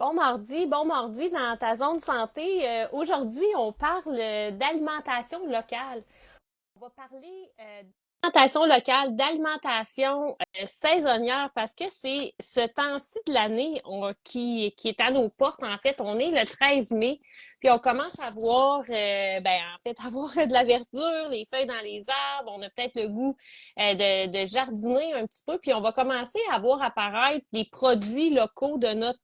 Bon mardi dans ta zone santé. Aujourd'hui, on parle d'alimentation locale. On va parler d'alimentation locale, d'alimentation saisonnière parce que c'est ce temps-ci de l'année qui est à nos portes. En fait, on est le 13 mai, puis on commence à voir, à voir de la verdure, les feuilles dans les arbres. On a peut-être le goût de jardiner un petit peu, puis on va commencer à voir apparaître les produits locaux de notre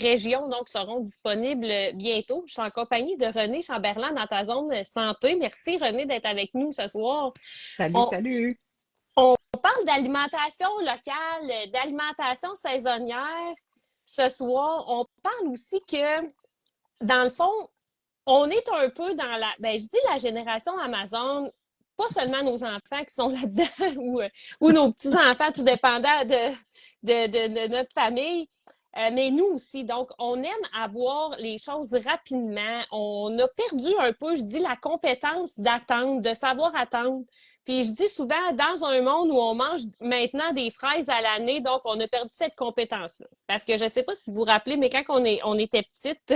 région, donc seront disponibles bientôt. Je suis en compagnie de René Chamberlain dans ta zone santé. Merci René d'être avec nous ce soir. Salut, On, salut. on parle d'alimentation locale, d'alimentation saisonnière. Ce soir, on parle aussi que, dans le fond, on est un peu dans je dis la génération Amazon, pas seulement nos enfants qui sont là-dedans ou nos petits-enfants, tout dépendant de notre famille, mais nous aussi. Donc, on aime avoir les choses rapidement. On a perdu un peu, je dis, la compétence d'attendre, de savoir attendre. Puis je dis souvent, dans un monde où on mange maintenant des fraises à l'année, donc on a perdu cette compétence-là. Parce que je ne sais pas si vous vous rappelez, mais quand on était petite,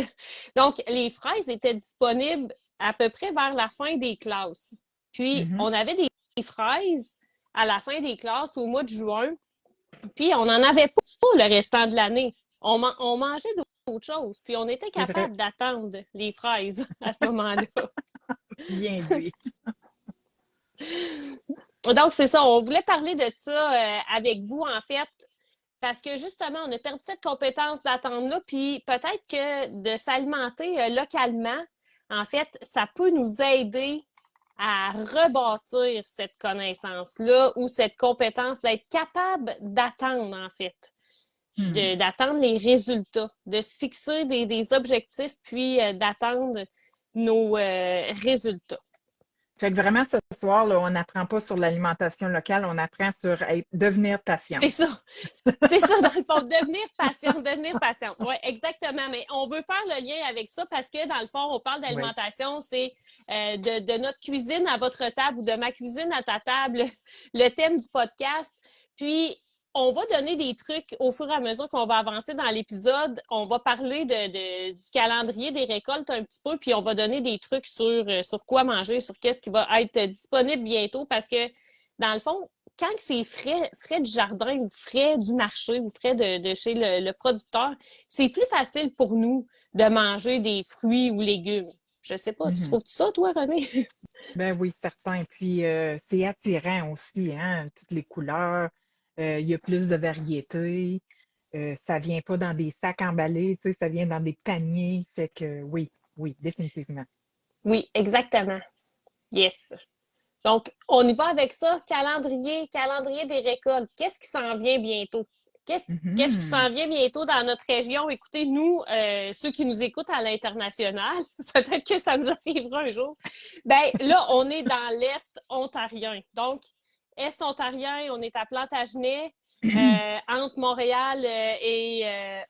donc les fraises étaient disponibles à peu près vers la fin des classes. Puis Mhm. on avait des fraises à la fin des classes au mois de juin, puis on n'en avait pas le restant de l'année. On mangeait d'autres choses, puis on était C'est vrai, capable d'attendre les fraises à ce moment-là. bien dit. Donc, c'est ça, on voulait parler de ça avec vous, en fait, parce que justement, on a perdu cette compétence d'attendre-là, puis peut-être que de s'alimenter localement, en fait, ça peut nous aider à rebâtir cette connaissance-là ou cette compétence d'être capable d'attendre, en fait, Hmm. d'attendre les résultats, de se fixer des objectifs, puis d'attendre nos résultats. Fait que vraiment, ce soir, là, on n'apprend pas sur l'alimentation locale, on apprend sur devenir C'est patiente. ça. C'est ça, dans le fond, devenir patient, devenir patiente. Oui, exactement. Mais on veut faire le lien avec ça parce que, dans le fond, on parle Oui. d'alimentation, c'est de notre cuisine à votre table ou de ma cuisine à ta table, le thème du podcast. Puis, on va donner des trucs au fur et à mesure qu'on va avancer dans l'épisode. On va parler du calendrier des récoltes un petit peu, puis on va donner des trucs sur quoi manger, sur qu'est-ce qui va être disponible bientôt parce que, dans le fond, quand c'est frais du jardin ou frais du marché ou frais de chez le producteur, c'est plus facile pour nous de manger des fruits ou légumes. Je sais pas, tu Mhm. trouves ça, toi, René? Ben oui, certain. Puis c'est attirant aussi, hein, toutes les couleurs. Il y a plus de variétés. Ça vient pas dans des sacs emballés, tu sais, ça vient dans des paniers. Fait que oui, oui, définitivement. Oui, exactement. Yes. Donc, on y va avec ça. Calendrier des récoltes. Qu'est-ce qui s'en vient bientôt? Qu'est-ce qui Mhm. s'en vient bientôt dans notre région? Écoutez, nous, ceux qui nous écoutent à l'international, peut-être que ça nous arrivera un jour. Ben là, on est dans l'Est ontarien. Donc, Est ontarien, on est à Plantagenet, entre Montréal et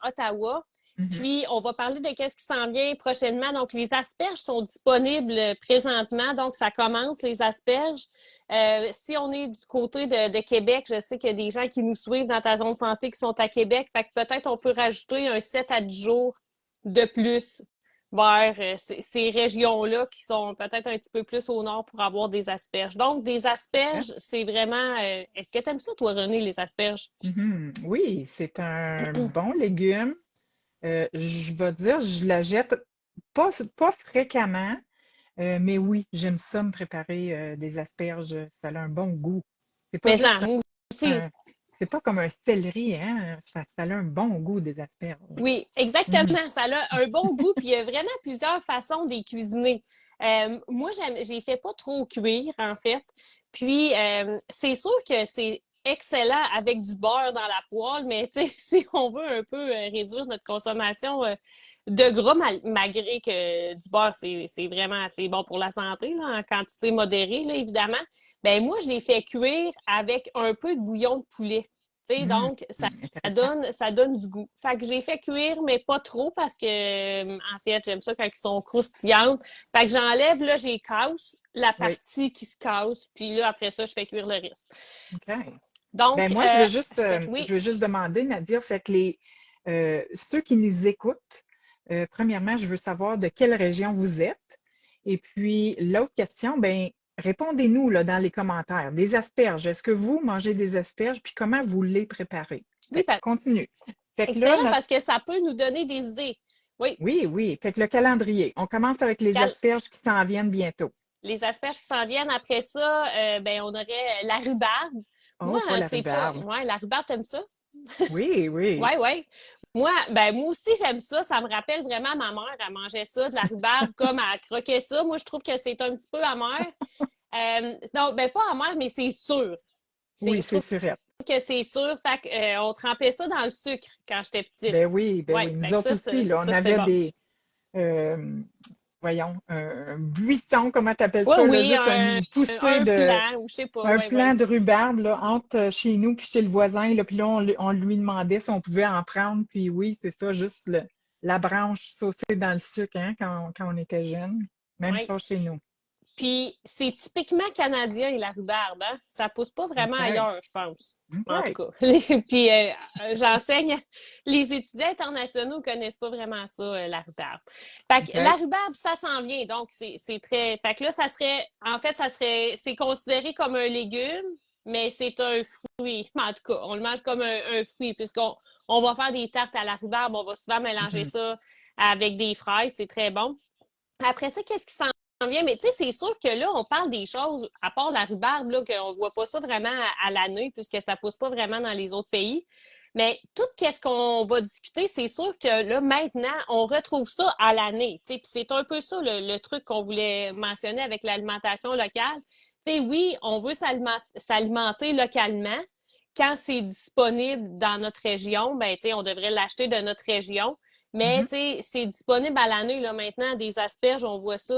Ottawa. Mhm. Puis, on va parler de qu'est-ce qui s'en vient prochainement. Donc, les asperges sont disponibles présentement. Donc, ça commence, les asperges. Si on est du côté de Québec, je sais qu'il y a des gens qui nous suivent dans ta zone de santé qui sont à Québec. Fait que peut-être on peut rajouter un 7 à 10 jours de plus vers ces régions-là qui sont peut-être un petit peu plus au nord pour avoir des asperges. Donc, des asperges, c'est vraiment... Est-ce que tu aimes ça, toi, René, les asperges? Mhm. Oui, c'est un bon légume. Je vais dire, je la jette pas fréquemment, mais oui, j'aime ça me préparer des asperges. Ça a un bon goût. C'est pas Mais ça, juste moi aussi. un, c'est pas comme un céleri, hein? Ça a un bon goût des asperges. Oui, Mhm. exactement. Ça a un bon goût, puis il y a vraiment plusieurs façons de les cuisiner. Moi, j'ai fait pas trop cuire, en fait. Puis, c'est sûr que c'est excellent avec du beurre dans la poêle, mais tu sais, si on veut un peu réduire notre consommation de gras, malgré que du beurre, c'est vraiment assez bon pour la santé, là, en quantité modérée, là, évidemment, ben moi, je l'ai fait cuire avec un peu de bouillon de poulet. Tu sais, Mhm. donc, Intéressant. ça donne du goût. Fait que j'ai fait cuire, mais pas trop parce que, en fait, j'aime ça quand ils sont croustillantes. Fait que j'enlève, là, j'ai casse la Oui. partie qui se casse, puis là, après ça, je fais cuire le reste. OK. Ben Donc, moi, asperge, oui. je veux juste demander, Nadia, fait que Ceux qui nous écoutent, premièrement, je veux savoir de quelle région vous êtes. Et puis, l'autre question, ben, répondez-nous là, dans les commentaires. Des asperges, est-ce que vous mangez des asperges? Puis comment vous les préparez? Oui, Fait que continue. Fait que là, excellent parce que ça peut nous donner des idées. Oui, oui, oui. Fait que le calendrier. On commence avec les cal- asperges qui s'en viennent bientôt. les asperges qui s'en viennent. Après ça, ben, on aurait la rhubarbe. Moi, Oh, pas la c'est pas. rhubarbe. Ouais, la rhubarbe, t'aimes ça? Oui, oui. Ouais, ouais. Moi aussi, j'aime ça. Ça me rappelle vraiment ma mère. Elle mangeait ça, de la rhubarbe, comme elle croquait ça. Moi, je trouve que c'est un petit peu amer. Non, ben pas amer, mais c'est sûr. Oui, Je c'est trouve surette. que c'est sûr. Fait on trempait ça dans le sucre quand j'étais petite. Ben Ouais, oui. Nous fait que autres aussi, là, on c'était avait bon. des, euh, voyons, un buisson, comment tu appelles Oui, ça, là, oui, juste une poussée un plan, ou je sais pas. un Ouais, ouais. plant de rhubarbe, là, entre chez nous puis chez le voisin, là, puis là, on lui demandait si on pouvait en prendre, puis oui, c'est ça, juste la branche saucée dans le sucre, hein, quand on était jeune. Même Ouais. chose chez nous. Puis c'est typiquement canadien, la rhubarbe, hein? Ça pousse pas vraiment OK. ailleurs, je pense. En tout OK. cas. Puis j'enseigne, les étudiants internationaux connaissent pas vraiment ça, la rhubarbe. Fait que la OK. rhubarbe, ça s'en vient. Donc, c'est très. Fait que là, c'est considéré comme un légume, mais c'est un fruit. En tout cas, on le mange comme un fruit, puisqu'on va faire des tartes à la rhubarbe. On va souvent mélanger Mhm. ça avec des fraises. C'est très bon. Après ça, qu'est-ce qui s'en vient? Mais tu sais, c'est sûr que là, on parle des choses, à part la rhubarbe, là, qu'on voit pas ça vraiment à l'année, puisque ça pousse pas vraiment dans les autres pays. Mais tout ce qu'on va discuter, c'est sûr que là, maintenant, on retrouve ça à l'année. Puis c'est un peu ça le truc qu'on voulait mentionner avec l'alimentation locale. Tu oui, on veut s'alimenter localement. Quand c'est disponible dans notre région, ben, on devrait l'acheter de notre région. Mais Mhm. tu sais, c'est disponible à l'année là maintenant. Des asperges, on voit ça,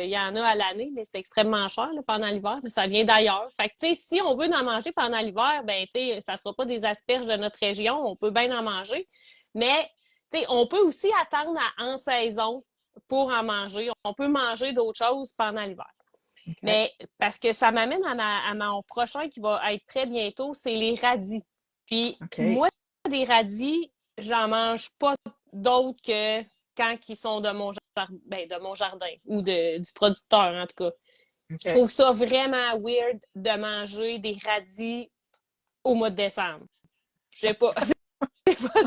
il y en a à l'année, mais c'est extrêmement cher là, pendant l'hiver, mais ça vient d'ailleurs. Fait que tu sais, si on veut en manger pendant l'hiver, ben tu sais, ça sera pas des asperges de notre région, on peut bien en manger. Mais tu sais, on peut aussi attendre en saison pour en manger. On peut manger d'autres choses pendant l'hiver. OK. Mais parce que ça m'amène à mon prochain qui va être prêt bientôt, c'est les radis. Puis OK. moi, des radis, j'en mange pas d'autres que quand ils sont de mon jardin ou du producteur, en tout cas. Je OK. trouve ça vraiment weird de manger des radis au mois de décembre. Je sais pas.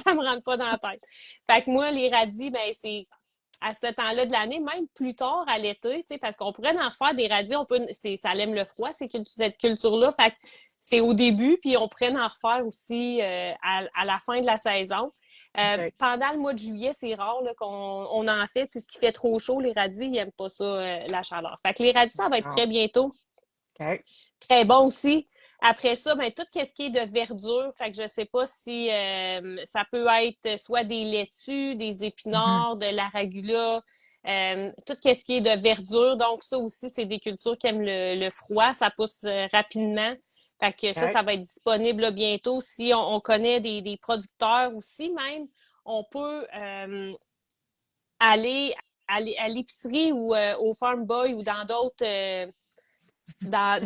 Ça me rentre pas dans la tête. Fait que moi, les radis, ben, c'est à ce temps-là de l'année, même plus tard à l'été, parce qu'on pourrait en faire des radis, ça aime le froid, cette culture-là. Fait que c'est au début, puis on pourrait en refaire aussi à la fin de la saison. OK. Pendant le mois de juillet, c'est rare là, qu'on en fait, puisqu'il fait trop chaud, les radis, ils n'aiment pas ça, la chaleur. Fait que les radis, ça va être D'accord. prêt bientôt. OK. Très bon aussi. Après ça, ben, tout ce qui est de verdure, fait que je sais pas si ça peut être soit des laitues, des Mhm. épinards, de l'arugula, tout ce qui est de verdure. Donc, ça aussi, c'est des cultures qui aiment le froid. Ça pousse rapidement. Fait que OK. ça va être disponible là, bientôt. Si on connaît des producteurs aussi, même, on peut aller à l'épicerie ou au Farm Boy ou dans d'autres là,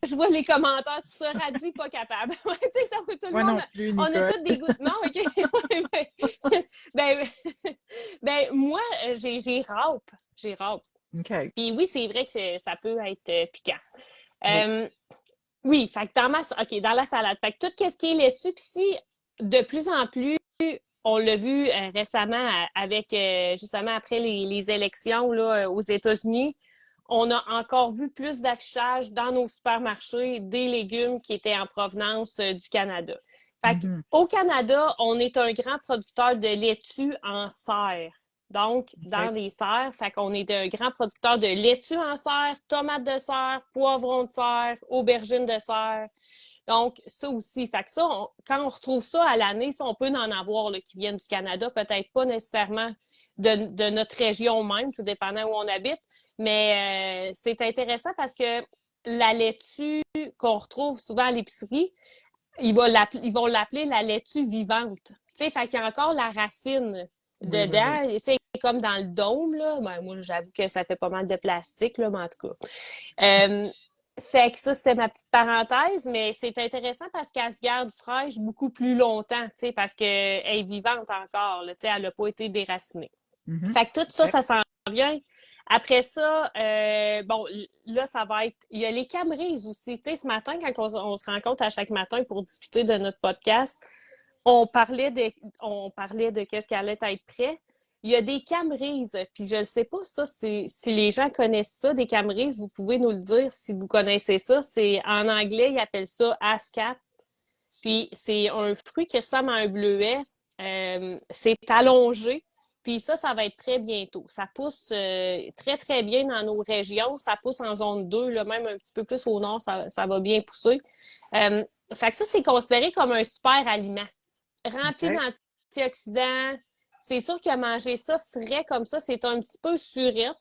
je vois les commentaires sur ça, radis, pas capable. Ouais, tu sais, ça va tout le Moi monde. non plus, On a Nicole. tous des goûts. Non, OK. Ouais, ben, moi, j'ai râpe. J'ai râpe. OK. Puis oui, c'est vrai que ça peut être piquant. Oui. Euh, oui, fait que OK, dans la salade. Fait que tout ce qui est laitue, puis si de plus en plus, on l'a vu récemment avec justement après les élections là, aux États-Unis, on a encore vu plus d'affichage dans nos supermarchés des légumes qui étaient en provenance du Canada. Fait Mhm. au Canada, on est un grand producteur de laitue en serre. Donc, dans OK. les serres, fait qu'on est un grand producteur de laitue en serre, tomates de serre, poivrons de serre, aubergines de serre. Donc, ça aussi. Fait que ça, quand on retrouve ça à l'année, ça, on peut en avoir là, qui viennent du Canada, peut-être pas nécessairement de notre région même, tout dépendant où on habite, mais c'est intéressant parce que la laitue qu'on retrouve souvent à l'épicerie, ils vont l'appeler la laitue vivante. Tu sais, fait qu'il y a encore la racine Oui, oui, oui. dedans, tu sais, comme dans le dôme, là. Ben, moi, j'avoue que ça fait pas mal de plastique, là, mais en tout cas. Fait que ça, c'était ma petite parenthèse, mais c'est intéressant parce qu'elle se garde fraîche beaucoup plus longtemps, tu sais, parce qu'elle est vivante encore, là, tu sais, elle n'a pas été déracinée. Mhm. Fait que tout ça, OK. ça s'en vient. Après ça, bon, là, ça va être. Il y a les camerises aussi. Tu sais, ce matin, quand on se rencontre à chaque matin pour discuter de notre podcast, on parlait de, on parlait de qu'est-ce qui allait être prêt. Il y a des camerises, puis je ne sais pas ça, si les gens connaissent ça, des camerises, vous pouvez nous le dire si vous connaissez ça. C'est en anglais, ils appellent ça ASCAP. Puis c'est un fruit qui ressemble à un bleuet. C'est allongé. Puis ça va être très bientôt. Ça pousse très, très bien dans nos régions. Ça pousse en zone 2, là, même un petit peu plus au nord, ça va bien pousser. Euh, Fait que ça, c'est considéré comme un super aliment. Rempli OK. d'antioxydants. C'est sûr que manger ça frais comme ça, c'est un petit peu surette.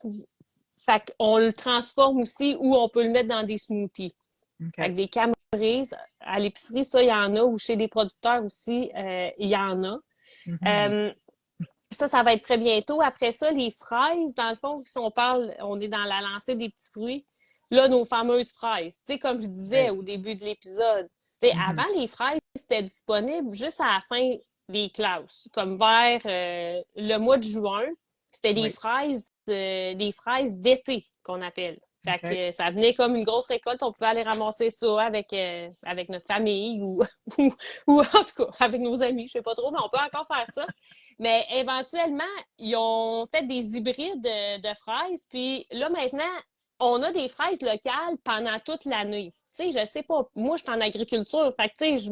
Fait qu'on le transforme aussi ou on peut le mettre dans des smoothies. Fait OK. que des camerises, à l'épicerie, ça, il y en a, ou chez des producteurs aussi, il y en a. Mhm. Euh, ça va être très bientôt. Après ça, les fraises, dans le fond, si on parle, on est dans la lancée des petits fruits. Là, nos fameuses fraises. Tu sais, comme je disais OK. au début de l'épisode, tu sais, Mhm. avant, les fraises, c'était disponible juste à la fin des classes, comme vers le mois de juin. C'était Oui. des fraises d'été qu'on appelle. Fait OK. que ça venait comme une grosse récolte. On pouvait aller ramasser ça avec notre famille ou, ou en tout cas avec nos amis. Je sais pas trop, mais on peut encore faire ça. Mais éventuellement, ils ont fait des hybrides de fraises. Puis là, maintenant, on a des fraises locales pendant toute l'année. Tu sais, je sais pas. Moi, je suis en agriculture. Fait que, tu sais, je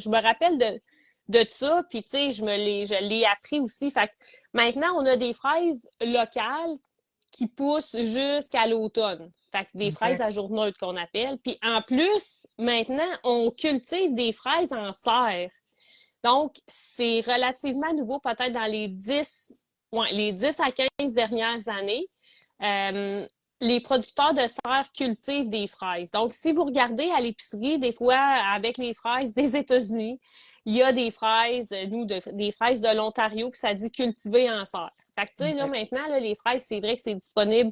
me rappelle de ça. Puis, tu sais, je l'ai appris aussi. Fait que maintenant, on a des fraises locales qui poussent jusqu'à l'automne. Fait que des fraises OK. à jour neutre qu'on appelle. Puis en plus, maintenant, on cultive des fraises en serre. Donc, c'est relativement nouveau, peut-être dans les 10 à 15 dernières années. Euh, les producteurs de serre cultivent des fraises. Donc, si vous regardez à l'épicerie, des fois, avec les fraises des États-Unis, il y a des fraises, des fraises de l'Ontario, que ça dit cultiver en serre. Fait que, tu sais, là, OK. maintenant, là, les fraises, c'est vrai que c'est disponible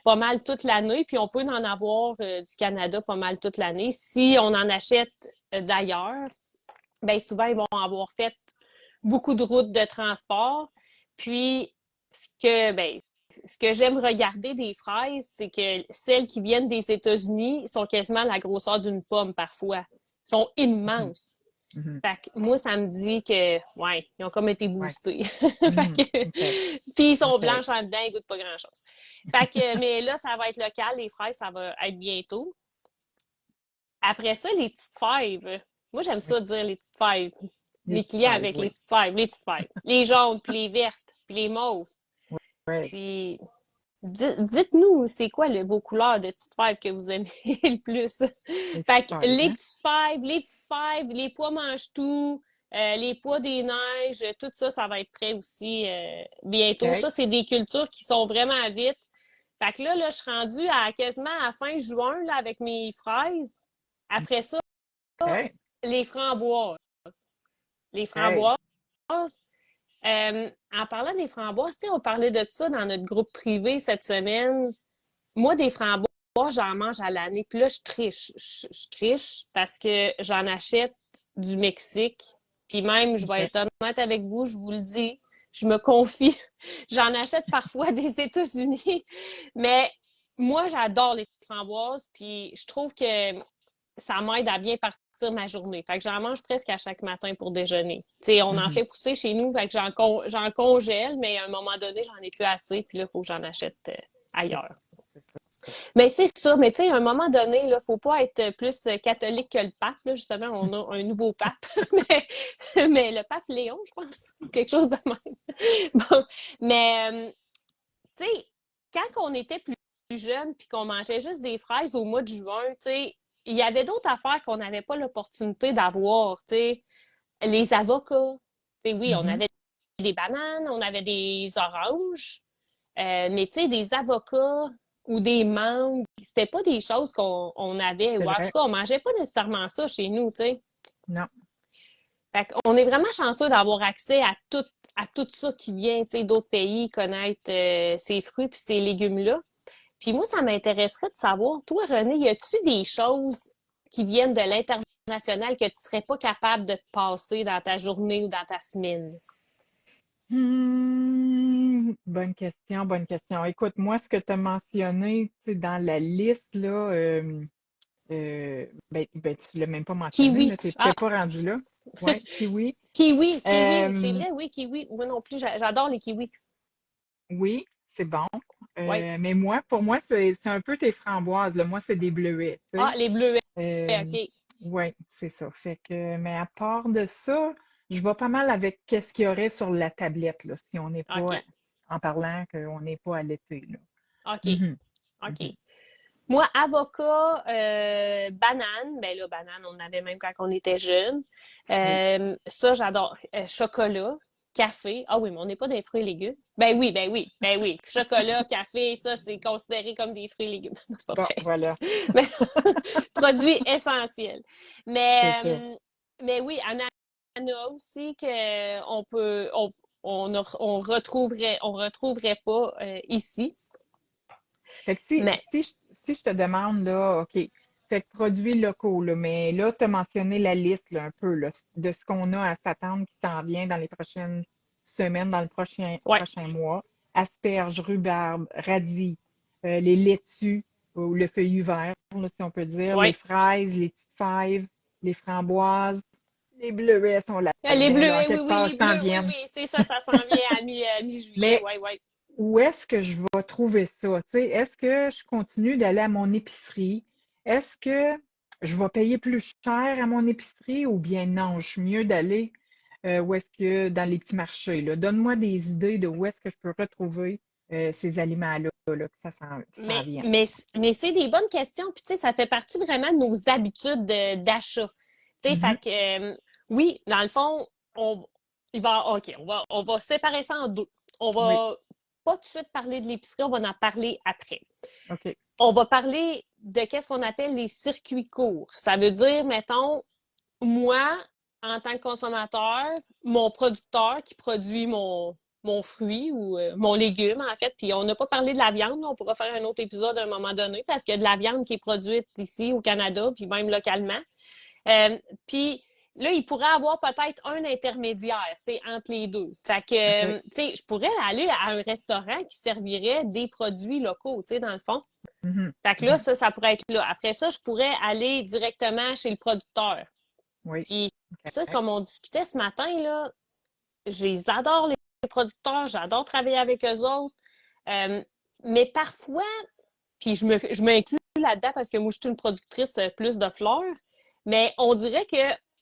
pas mal toute l'année, puis on peut en avoir du Canada pas mal toute l'année. Si on en achète d'ailleurs, ben souvent, ils vont avoir fait beaucoup de routes de transport. Puis, ce que j'aime regarder des fraises, c'est que celles qui viennent des États-Unis sont quasiment la grosseur d'une pomme parfois. Ils sont Mhm. immenses. Mhm. Fait que moi, ça me dit que, ouais, ils ont comme été Ouais. boostés. Fait Mhm. que, OK. puis ils sont OK. blanches en dedans, ils goûtent pas grand-chose. Fait que, mais là, ça va être local, les fraises, ça va être bientôt. Après ça, les petites fèves. Moi, j'aime Oui. ça dire les petites fèves. Les Mes petites clients fèves, avec oui. les petites fèves. Les jaunes, puis les vertes, puis les mauves. Oui. Puis, dites-nous, c'est quoi vos couleurs de petites fèves que vous aimez le plus? Les petites Fait que fèves, hein? les petites fèves, les pois mange-tout, les pois des neiges, tout ça, ça va être prêt aussi bientôt. OK. Ça, c'est des cultures qui sont vraiment vite. Fait que là, je suis rendue à quasiment à fin juin là, avec mes fraises. Après ça, OK. les framboises. Les OK. framboises. En parlant des framboises, tu sais, on parlait de ça dans notre groupe privé cette semaine. Moi, des framboises, j'en mange à l'année. Puis là, je triche. Je triche parce que j'en achète du Mexique. Puis même, je vais OK. être honnête avec vous, je vous le dis, je me confie. J'en achète parfois des États-Unis. Mais moi, j'adore les framboises. Puis je trouve que ça m'aide à bien partir ma journée. Fait que j'en mange presque à chaque matin pour déjeuner. Tu sais, on en Mhm. fait pousser chez nous, fait que j'en congèle, mais à un moment donné, j'en ai plus assez, puis là, il faut que j'en achète C'est ailleurs. ça. C'est ça. Mais c'est ça, mais tu sais, à un moment donné, il ne faut pas être plus catholique que le pape. Là. Justement, on a un nouveau pape, mais le pape Léon, je pense, quelque chose de même. Bon, mais tu sais, quand on était plus jeune puis qu'on mangeait juste des fraises au mois de juin, tu sais, il y avait d'autres affaires qu'on n'avait pas l'opportunité d'avoir, tu sais, les avocats. Tu sais, oui, on Mhm. avait des bananes, on avait des oranges, mais tu sais, des avocats ou des mangues, c'était pas des choses qu'on avait, C'est ou en tout vrai. cas, on mangeait pas nécessairement ça chez nous, tu sais. Non. Fait qu'on est vraiment chanceux d'avoir accès à tout ça qui vient, tu sais, d'autres pays, connaître ces fruits puis ces légumes-là. Puis moi, ça m'intéresserait de savoir, toi, René, y a-tu des choses qui viennent de l'international que tu serais pas capable de te passer dans ta journée ou dans ta semaine? Bonne question, bonne question. Écoute, moi, ce que tu as mentionné, tu sais, dans la liste, là, tu l'as même pas mentionné, Kiwi. là, tu n'es Ah, peut-être pas rendu là. Ouais, kiwi. kiwi, c'est Euh, vrai, oui, kiwi. Moi non plus, j'adore les kiwis. oui, c'est bon. Oui. Mais moi, pour moi, c'est un peu tes framboises, là. Moi, c'est des bleuets, tu Ah, sais. les bleuets, Euh, OK. ouais, c'est ça. Fait que, mais à part de ça, je vais pas mal avec qu'est-ce qu'il y aurait sur la tablette, là, si on n'est pas, OK. en parlant qu'on n'est pas à l'été, là. OK. Mhm, OK. mhm. Moi, avocat, banane, ben là, banane, on en avait même quand on était jeune. Oui. Ça, j'adore. Chocolat, café. Ah oui, mais on n'est pas des fruits et légumes. Ben oui, ben oui, ben oui. Chocolat, café, ça, c'est considéré comme des fruits et légumes. Non, c'est pas Bon, vrai. voilà, Mais produit essentiel. c'est ça. Mais oui, ananas aussi que on retrouverait pas ici. Fait que Mais si je te demande, là, OK, fait que produits locaux, là, mais là, tu as mentionné la liste, là, un peu, là, de ce qu'on a à s'attendre qui s'en vient dans les prochaines semaines, dans le ouais. prochain mois. Asperges, rhubarbe, radis, les laitues, ou le feuillu vert, là, si on peut dire, les Ouais. fraises, les petites fèves, les framboises, les bleuets sont Les là-dedans, là, en bleuets, oui, quelque oui, part, les s'en bleus, oui, viennent. oui, c'est ça, ça s'en vient à mi-juillet, Mais ouais, ouais. où est-ce que je vais trouver ça? Tu sais, est-ce que je continue d'aller à mon épicerie? Est-ce que je vais payer plus cher à mon épicerie ou bien non, je suis mieux d'aller où est-ce que dans les petits marchés, là. Donne-moi des idées de où est-ce que je peux retrouver ces aliments-là, là, que ça s'en Mais, vienne. mais, mais c'est des bonnes questions, puis tu sais, ça fait partie vraiment de nos habitudes d'achat. Tu sais, Mhm. fait que, oui, dans le fond, on, OK, on va séparer ça en deux. On Oui, va pas tout de suite parler de l'épicerie, on va en parler après. OK. On va parler de qu'est-ce qu'on appelle les circuits courts. Ça veut dire, mettons, moi, en tant que consommateur, mon producteur qui produit mon fruit ou mon légume, en fait, puis on n'a pas parlé de la viande, on pourra faire un autre épisode à un moment donné, parce qu'il y a de la viande qui est produite ici au Canada, puis même localement. Puis là, il pourrait avoir peut-être un intermédiaire, tu sais, entre les deux. Fait OK. que, tu sais, je pourrais aller à un restaurant qui servirait des produits locaux, tu sais, dans le fond. Mhm. Fait que là, Mhm. ça pourrait être là. Après ça, je pourrais aller directement chez le producteur. Oui. Puis ça, OK. comme on discutait ce matin, là, j'adore les producteurs, j'adore travailler avec eux autres. Euh, mais parfois, puis je m'inclus là-dedans parce que moi, je suis une productrice plus de fleurs, mais on dirait que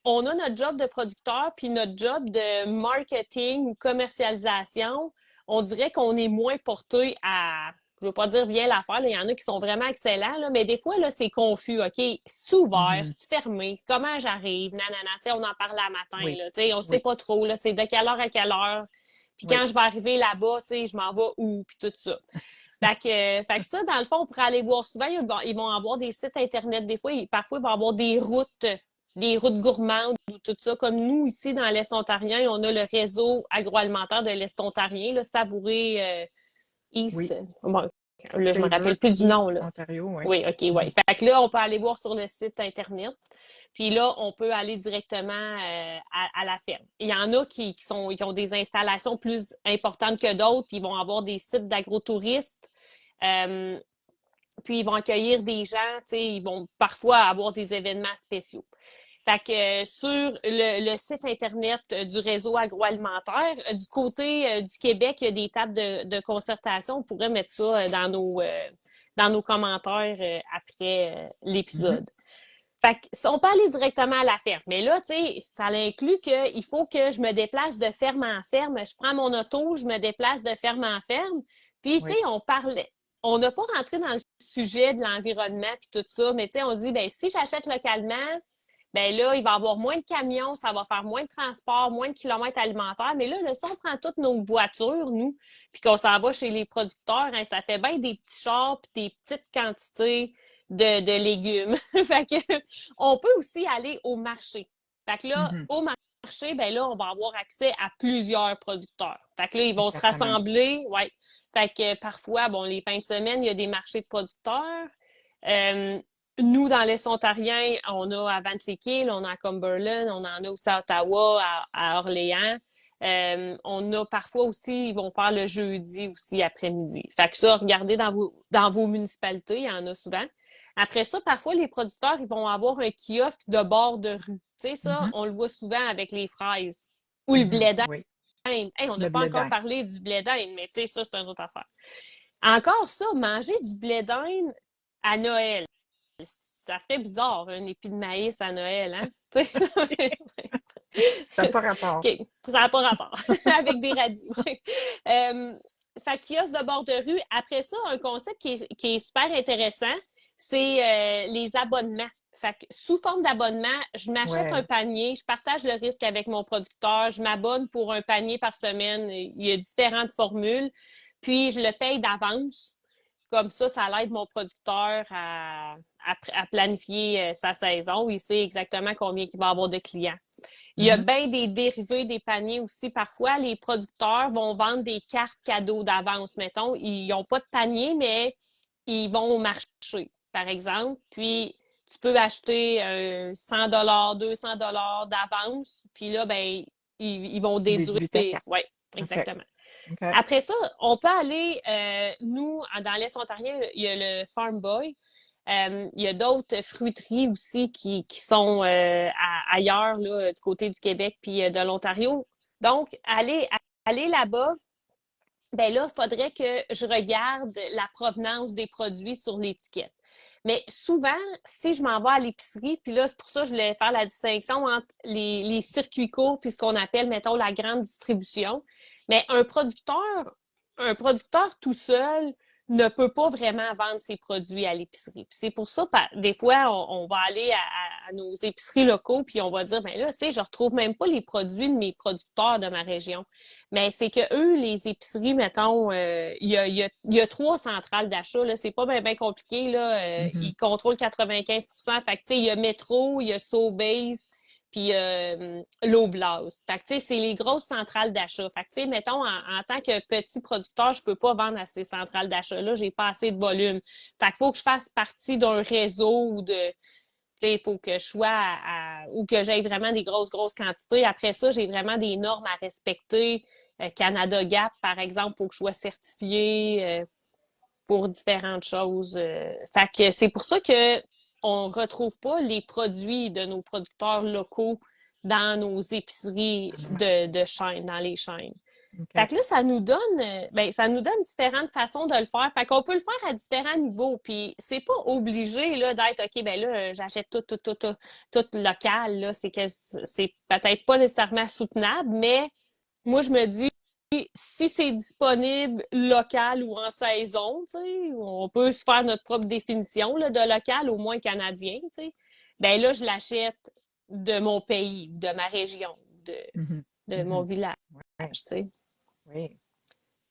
on a notre job de producteur puis notre job de marketing ou commercialisation. On dirait qu'on est moins porté à, je veux pas dire bien l'affaire, il y en a qui sont vraiment excellents, là, mais des fois, là, c'est confus, OK? C'est ouvert, Mhm. c'est fermé, comment j'arrive, nanana, tu sais, on en parlait à matin, Oui. là, tu sais, on sait Oui. pas trop, là, c'est de quelle heure à quelle heure, puis Oui. quand je vais arriver là-bas, tu sais, je m'en vais où, puis tout ça. Fait que ça, dans le fond, on pourrait aller voir souvent, ils vont avoir des sites Internet. Des fois, parfois, ils vont avoir des routes gourmandes ou tout ça. Comme nous, ici, dans l'Est ontarien, on a le réseau agroalimentaire de l'Est ontarien, le Savouré East. Oui. Bon, là, je me Savor rappelle plus du East nom, là. Ontario, oui. Oui, OK, oui. Mhm. Fait que là, on peut aller voir sur le site Internet. Puis là, on peut aller directement à la ferme. Il y en a qui ont des installations plus importantes que d'autres. Ils vont avoir des sites d'agrotouristes. Euh, puis ils vont accueillir des gens, tu sais, ils vont parfois avoir des événements spéciaux. Fait que sur le site Internet du réseau agroalimentaire, du côté du Québec, il y a des tables de concertation. On pourrait mettre ça dans nos commentaires après Mhm. l'épisode. Fait que on peut aller directement à la ferme. Mais là, tu sais, ça inclut qu'il faut que je me déplace de ferme en ferme. Je prends mon auto, je me déplace de ferme en ferme. Puis, tu Oui. sais, on n'a pas rentré dans le sujet de l'environnement puis tout ça, mais tu sais, on dit, ben si j'achète localement, ben là, il va y avoir moins de camions, ça va faire moins de transport, moins de kilomètres alimentaires. Mais là, si on prend toutes nos voitures, nous, puis qu'on s'en va chez les producteurs, hein, ça fait bien des petits chars puis des petites quantités de légumes. Fait que on peut aussi aller au marché. Fait que là, Mhm. au marché, ben là, on va avoir accès à plusieurs producteurs. Fait que là, ils vont se Exactement. rassembler, ouais. Fait que parfois, bon, les fins de semaine, il y a des marchés de producteurs. Euh, Nous, dans l'Est ontarien, on a à Vanswick, on a à Cumberland, on en a aussi à Ottawa, à Orléans. On a parfois aussi, ils vont faire le jeudi aussi après-midi. Fait que ça, regardez dans vos municipalités, il y en a souvent. Après ça, parfois, les producteurs, ils vont avoir un kiosque de bord de rue. Tu sais, ça, Mhm, on le voit souvent avec les fraises. Ou le blé d'Inde. oui, Hey, on n'a le pas blé encore d'Inde. parlé du blé d'Inde, mais tu sais, ça, c'est une autre affaire. Encore ça, manger du blé d'Inde à Noël, ça ferait bizarre, un épi de maïs à Noël, hein? Tu sais? Ça n'a pas rapport. OK, ça n'a pas rapport. Avec des radis, oui. Fait kiosque de bord de rue. Après ça, un concept qui est super intéressant, c'est les abonnements. Fait que sous forme d'abonnement, je m'achète un Ouais. panier, je partage le risque avec mon producteur, je m'abonne pour un panier par semaine. Il y a différentes formules, puis je le paye d'avance. Comme ça l'aide mon producteur à planifier sa saison. Il sait exactement combien il va avoir de clients. Il y a Mhm. bien des dérivés des paniers aussi. Parfois, les producteurs vont vendre des cartes cadeaux d'avance, mettons. Ils n'ont pas de panier, mais ils vont au marché, par exemple. Puis, tu peux acheter 100 200 d'avance. Puis là, ben, ils vont Tu déduire. déduis ta carte. Oui, OK. exactement. OK. Après ça, on peut aller, nous, dans l'Est ontarien, il y a le Farm Boy. Il y a d'autres fruiteries aussi qui sont ailleurs, là, du côté du Québec puis de l'Ontario. Donc, aller là-bas, ben là, il faudrait que je regarde la provenance des produits sur l'étiquette. Mais souvent, si je m'en vais à l'épicerie, puis là, c'est pour ça que je voulais faire la distinction entre les circuits courts puis ce qu'on appelle, mettons, la grande distribution. Mais un producteur tout seul ne peut pas vraiment vendre ses produits à l'épicerie. Puis c'est pour ça, des fois, on va aller à nos épiceries locaux, puis on va dire, ben là, tu sais, je retrouve même pas les produits de mes producteurs de ma région. Mais c'est que eux, les épiceries, mettons, il y a 3 centrales d'achat, là, c'est pas bien compliqué, là. Mhm. Ils contrôlent 95%. Fait que, tu sais, il y a Metro, il y a Sobeys, puis l'Oblast. Fait que, tu sais, c'est les grosses centrales d'achat. Fait que, tu sais, mettons, en tant que petit producteur, je peux pas vendre à ces centrales d'achat-là, j'ai pas assez de volume. Fait qu'il faut que je fasse partie d'un réseau ou de il faut que je sois ou que j'aie vraiment des grosses quantités. Après ça, j'ai vraiment des normes à respecter. Canada Gap, par exemple, il faut que je sois certifiée pour différentes choses. Fait que c'est pour ça que on retrouve pas les produits de nos producteurs locaux dans nos épiceries Dans les marchés. de chaînes, dans les chaînes. Fait OK. que là, ça nous donne différentes façons de le faire. Fait qu'on peut le faire à différents niveaux. Puis c'est pas obligé là, d'être OK, ben là, j'achète tout local. Là. C'est que c'est peut-être pas nécessairement soutenable, mais moi, je me dis, si c'est disponible local ou en saison, tu sais, on peut se faire notre propre définition là, de local, au moins canadien, tu sais. Ben là, je l'achète de mon pays, de ma région, Mhm. de mon Mhm. village, Ouais. tu sais. Oui.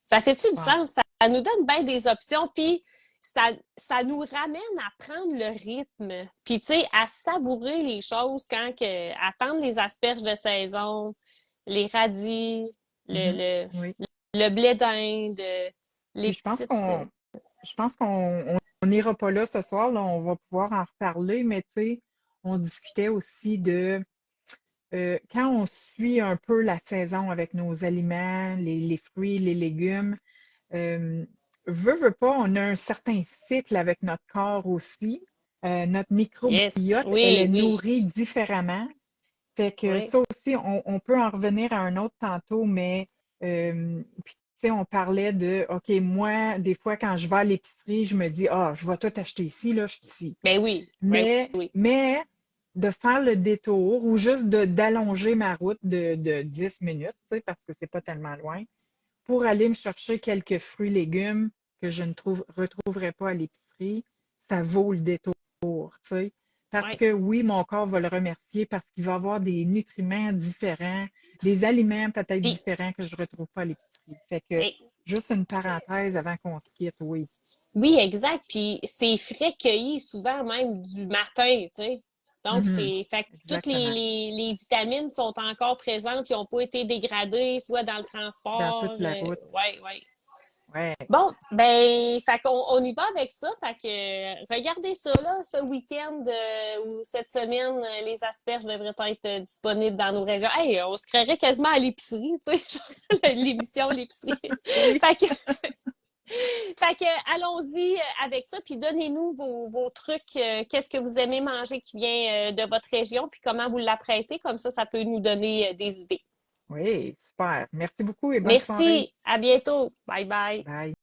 Ça fait-tu du Wow. sens? Ça nous donne bien des options, puis ça nous ramène à prendre le rythme, puis tu sais, à savourer les choses à attendre les asperges de saison, les radis, Mhm. le, Oui. le blé d'Inde, Puis les je pense petites... qu'on n'ira pas là ce soir, là, on va pouvoir en reparler, mais tu sais, on discutait aussi de quand on suit un peu la saison avec nos aliments, les fruits, les légumes, euh, veut pas, on a un certain cycle avec notre corps aussi. Notre Yes, microbiote, elle est oui, oui, nourrie différemment. Fait que oui. ça aussi, on peut en revenir à un autre tantôt, mais puis, tu sais, on parlait de, OK, moi, des fois, quand je vais à l'épicerie, je me dis, ah, je vais tout acheter ici, là, je suis ici. Ben oui, ben oui. Mais de faire le détour ou juste d'allonger ma route de 10 minutes, tu sais, parce que c'est pas tellement loin, pour aller me chercher quelques fruits, légumes que je ne retrouverai pas à l'épicerie, ça vaut le détour, tu sais. Parce Ouais. que oui, mon corps va le remercier parce qu'il va avoir des nutriments différents, des aliments peut-être Puis, différents que je ne retrouve pas à l'épicerie. Fait que eh, juste une parenthèse avant qu'on se quitte, oui. oui, exact. Puis c'est frais cueilli souvent même du matin, tu sais. Donc, Mhm. fait que toutes Exactement. les vitamines sont encore présentes, qui n'ont pas été dégradées, soit dans le Dans transport. toute la route. Ouais, ouais. Ouais. Bon, ben, fait qu'on on y va avec ça. Fait que regardez ça, là, ce week-end ou cette semaine, les asperges devraient être disponibles dans nos régions. Hey, on se créerait quasiment à l'épicerie, tu sais, genre, l'émission L'épicerie. Oui. Fait que, fait que allons-y avec ça, puis donnez-nous vos trucs, qu'est-ce que vous aimez manger qui vient de votre région, puis comment vous l'apprêtez, comme ça peut nous donner des idées. Oui, super. Merci beaucoup et bonne soirée. Merci, à bientôt. Bye bye. Bye.